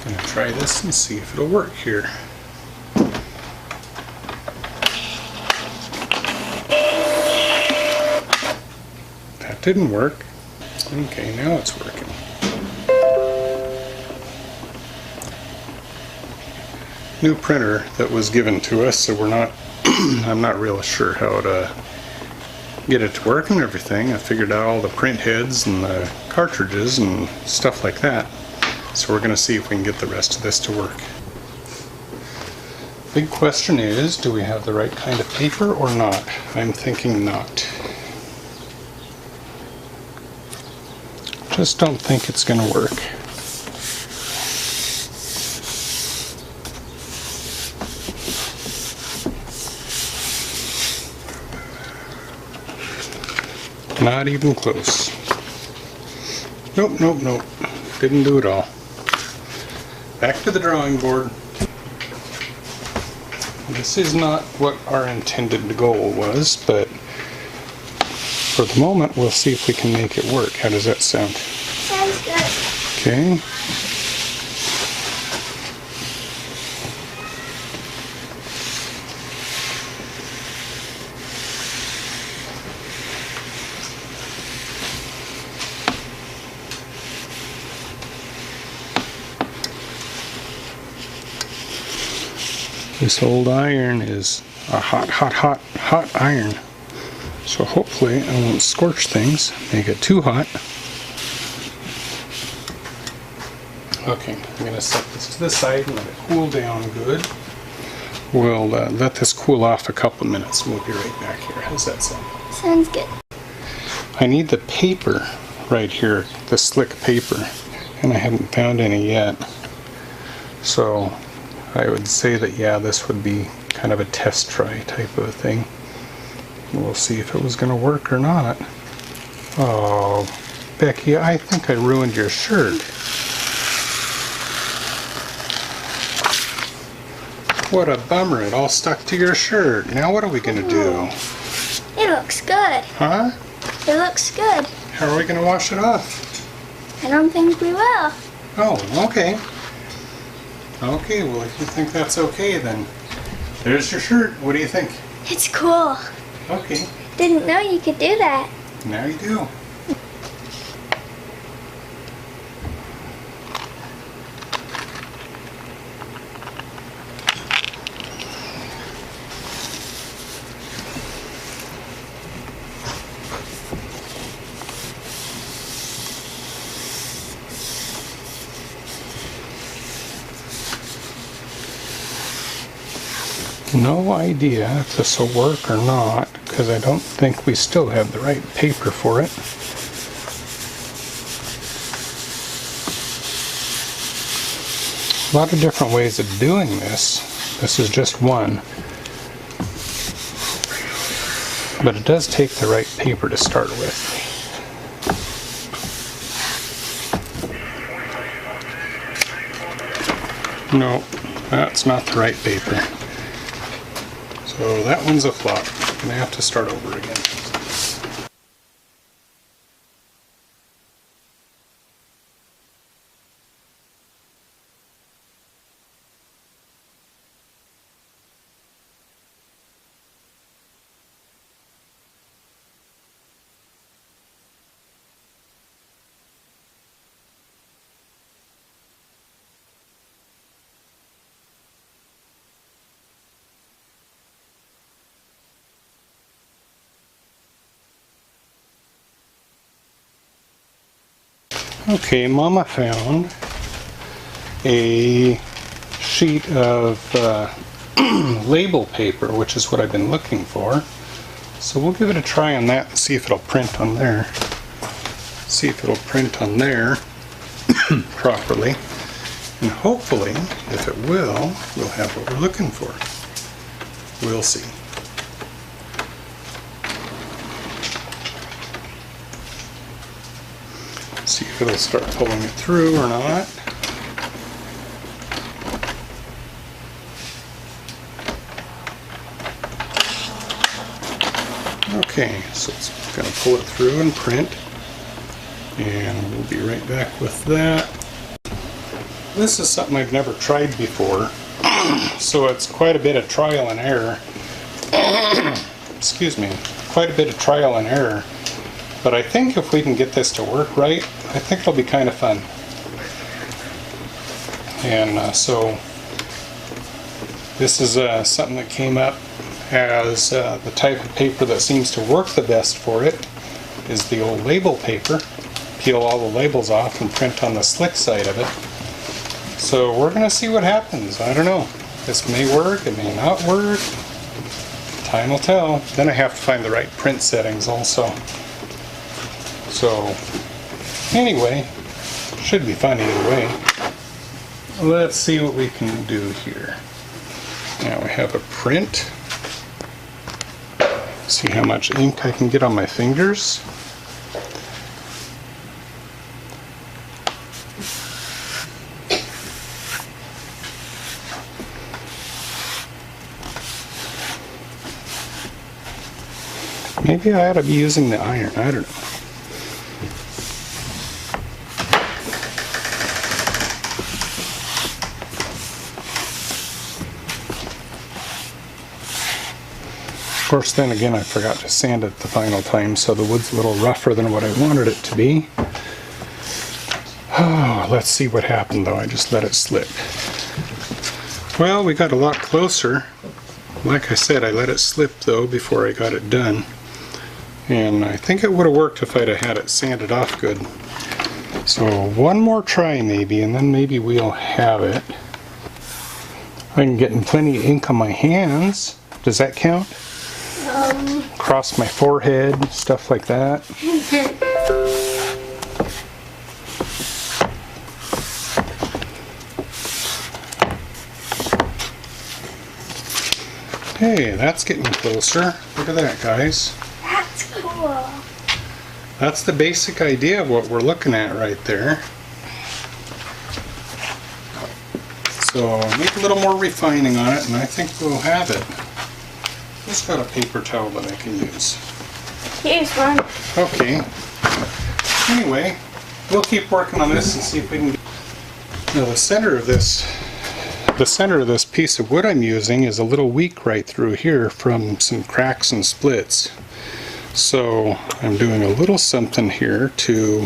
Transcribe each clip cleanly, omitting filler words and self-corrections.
I'm going to try this and see if it'll work here. That didn't work. Okay, now it's working. New printer that was given to us, so we're not I'm not real sure how to get it to work and everything. I figured out all the print heads and the cartridges and stuff like that. So we're going to see if we can get the rest of this to work. Big question is, do we have the right kind of paper or not? I'm thinking not. Just don't think it's going to work. Not even close. Nope, nope, nope. Didn't do it all. Back to the drawing board. This is not what our intended goal was, but for the moment we'll see if we can make it work. How does that sound? Sounds good. Okay. This old iron is a hot iron. So hopefully I won't scorch things, make it too hot. Okay, I'm going to set this to the side and let it cool down good. We'll let this cool off a couple of minutes and we'll be right back here. How's that sound? Sounds good. I need the paper right here, the slick paper, and I haven't found any yet. So I would say that, yeah, this would be kind of a test try type of a thing. We'll see if it was going to work or not. Oh, Becky, I think I ruined your shirt. What a bummer, it all stuck to your shirt. Now what are we going to do? It looks good. Huh? It looks good. How are we going to wash it off? I don't think we will. Oh, okay. Okay, well if you think that's okay, then there's your shirt. What do you think? It's cool. Okay. Didn't know you could do that. Now you do. No idea if this will work or not, because I don't think we still have the right paper for it. A lot of different ways of doing this. This is just one. But it does take the right paper to start with. No, that's not the right paper. So that one's a flop. I'm going to have to start over again. Okay, Mama found a sheet of label paper, which is what I've been looking for. So we'll give it a try on that and see if it'll print on there. See if it'll print on there properly. And hopefully, if it will, we'll have what we're looking for. We'll see. See if it'll start pulling it through or not. Okay, so it's going to pull it through and print. And we'll be right back with that. This is something I've never tried before, so it's quite a bit of trial and error. Excuse me, quite a bit of trial and error. But I think if we can get this to work right, I think it'll be kind of fun. And so this is something that came up as the type of paper that seems to work the best for it is the old label paper. Peel all the labels off and print on the slick side of it. So we're going to see what happens. I don't know. This may work, it may not work. Time will tell. Then I have to find the right print settings also. So anyway, should be fun either way. Let's see what we can do here. Now we have a print. See how much ink I can get on my fingers. Maybe I ought to be using the iron, I don't know. Of course, then again, I forgot to sand it the final time, so the wood's a little rougher than what I wanted it to be. Oh, let's see what happened though. I just let it slip. Well, we got a lot closer. Like I said, I let it slip though before I got it done. And I think it would have worked if I'd have had it sanded off good. So one more try maybe, and then maybe we'll have it. I'm getting plenty of ink on my hands. Does that count? Across my forehead, stuff like that. Hey, that's getting closer. Look at that, guys. That's cool. That's the basic idea of what we're looking at right there. So make a little more refining on it and I think we'll have it. Just got a paper towel that I can use. Here's one. Okay. Anyway, we'll keep working on this and see if we can. Now the center of this piece of wood I'm using is a little weak right through here from some cracks and splits. So I'm doing a little something here to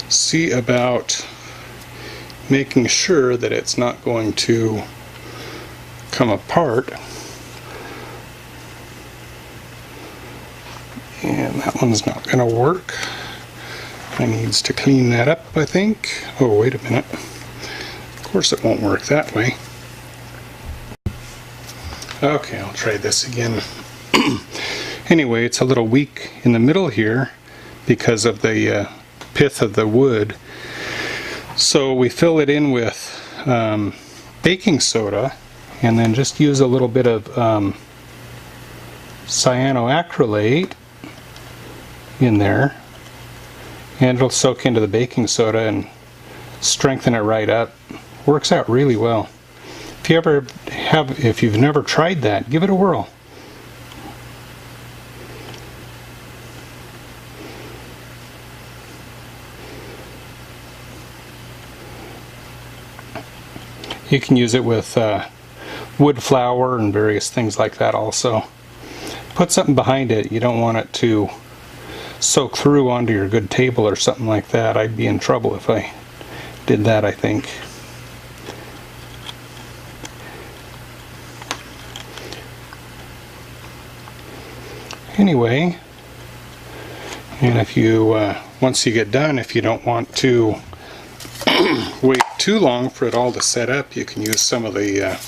see about making sure that it's not going to come apart. And that one's not going to work. I needs to clean that up, I think. Oh, wait a minute. Of course it won't work that way. Okay, I'll try this again. Anyway, it's a little weak in the middle here because of the pith of the wood. So we fill it in with baking soda and then just use a little bit of cyanoacrylate in there, and it'll soak into the baking soda and strengthen it right up. Works out really well. If you've never tried that, give it a whirl. You can use it with wood flour and various things like that also. Put something behind it. You don't want it to soak through onto your good table or something like that. I'd be in trouble if I did that, I think. Anyway, and if you once you get done, if you don't want to wait too long for it all to set up, you can use some of the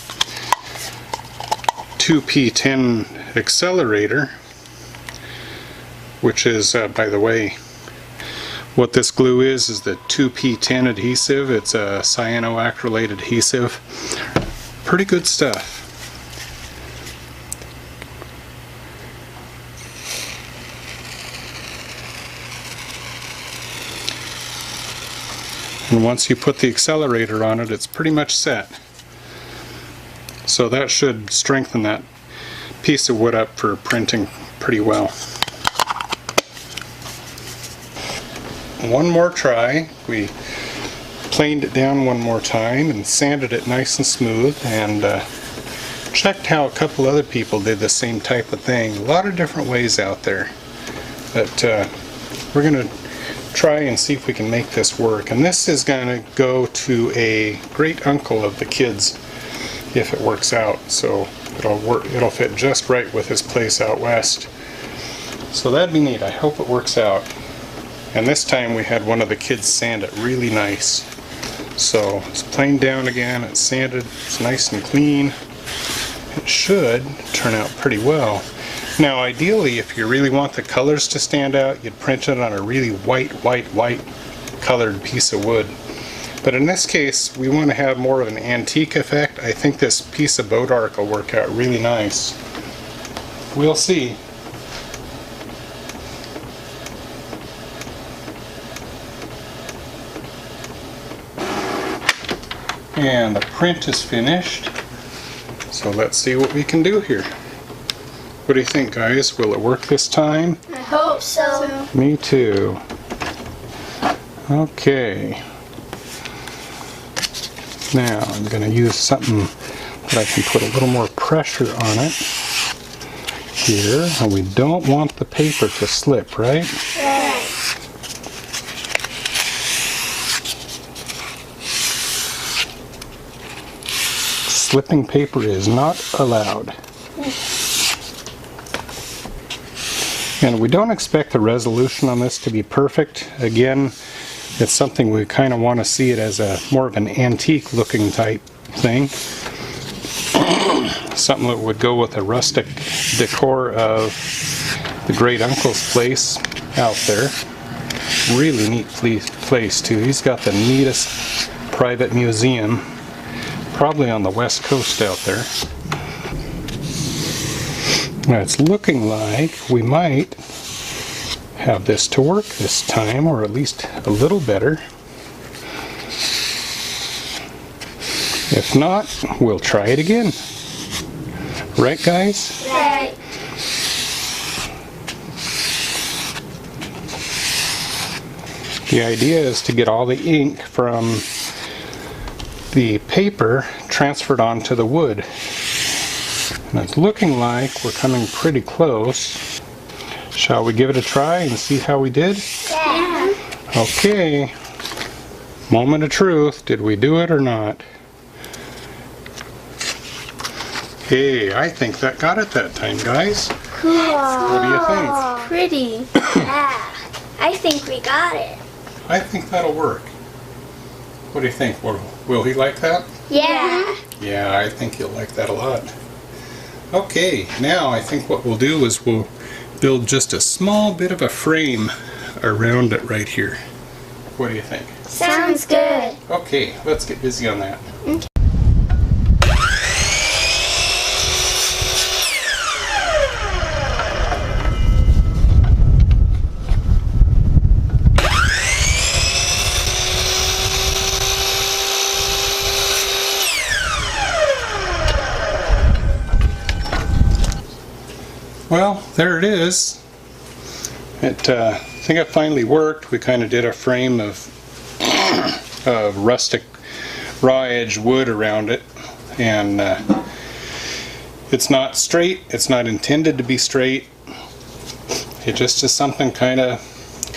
2P10 accelerator, which is, by the way, what this glue is the 2P10 adhesive. It's a cyanoacrylate adhesive. Pretty good stuff. And once you put the accelerator on it, it's pretty much set. So that should strengthen that piece of wood up for printing pretty well. One more try. We planed it down one more time and sanded it nice and smooth, and checked how a couple other people did the same type of thing. A lot of different ways out there, but we're going to try and see if we can make this work. And this is going to go to a great uncle of the kids if it works out, so it'll fit just right with his place out west. So that'd be neat. I hope it works out. And this time we had one of the kids sand it really nice. So it's planed down again, it's sanded, it's nice and clean. It should turn out pretty well. Now ideally, if you really want the colors to stand out, you'd print it on a really white colored piece of wood. But in this case, we want to have more of an antique effect. I think this piece of boat arc will work out really nice. We'll see. And the print is finished. So let's see what we can do here. What do you think, guys? Will it work this time? I hope so. Me too. Okay. Now I'm going to use something that I can put a little more pressure on it here. And we don't want the paper to slip, right? Right. Slipping paper is not allowed. And we don't expect the resolution on this to be perfect. Again, it's something we kind of want to see it as a more of an antique looking type thing. Something that would go with the rustic decor of the great uncle's place out there. Really neat place too. He's got the neatest private museum, probably on the west coast out there. Now it's looking like we might have this to work this time, or at least a little better. If not, we'll try it again. Right, guys? Right. The idea is to get all the ink from the paper transferred onto the wood. And it's looking like we're coming pretty close. Shall we give it a try and see how we did? Yeah. Okay. Moment of truth. Did we do it or not? Hey, I think that got it that time, guys. Cool. What do you think? Pretty. Yeah. I think we got it. I think that'll work. What do you think? Will he like that? Yeah. Yeah, I think he'll like that a lot. Okay, now I think what we'll do is we'll build just a small bit of a frame around it right here. What do you think? Sounds good. Okay, let's get busy on that. Okay. Well, there it is. I think it finally worked. We kind of did a frame of rustic raw edge wood around it, and it's not straight. It's not intended to be straight. It just is something kind of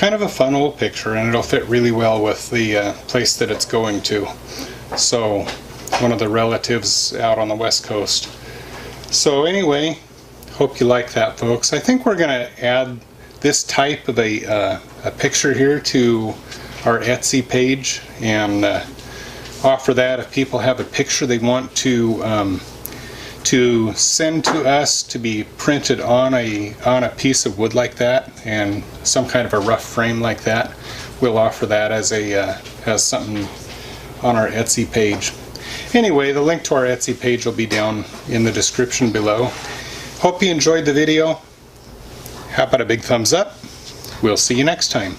a fun old picture, and it'll fit really well with the place that it's going to. So, one of the relatives out on the west coast. So anyway, hope you like that, folks. I think we're going to add this type of a picture here to our Etsy page, and offer that if people have a picture they want to send to us to be printed on a piece of wood like that, and some kind of a rough frame like that. We'll offer that as something on our Etsy page. Anyway, the link to our Etsy page will be down in the description below. Hope you enjoyed the video. How about a big thumbs up? We'll see you next time.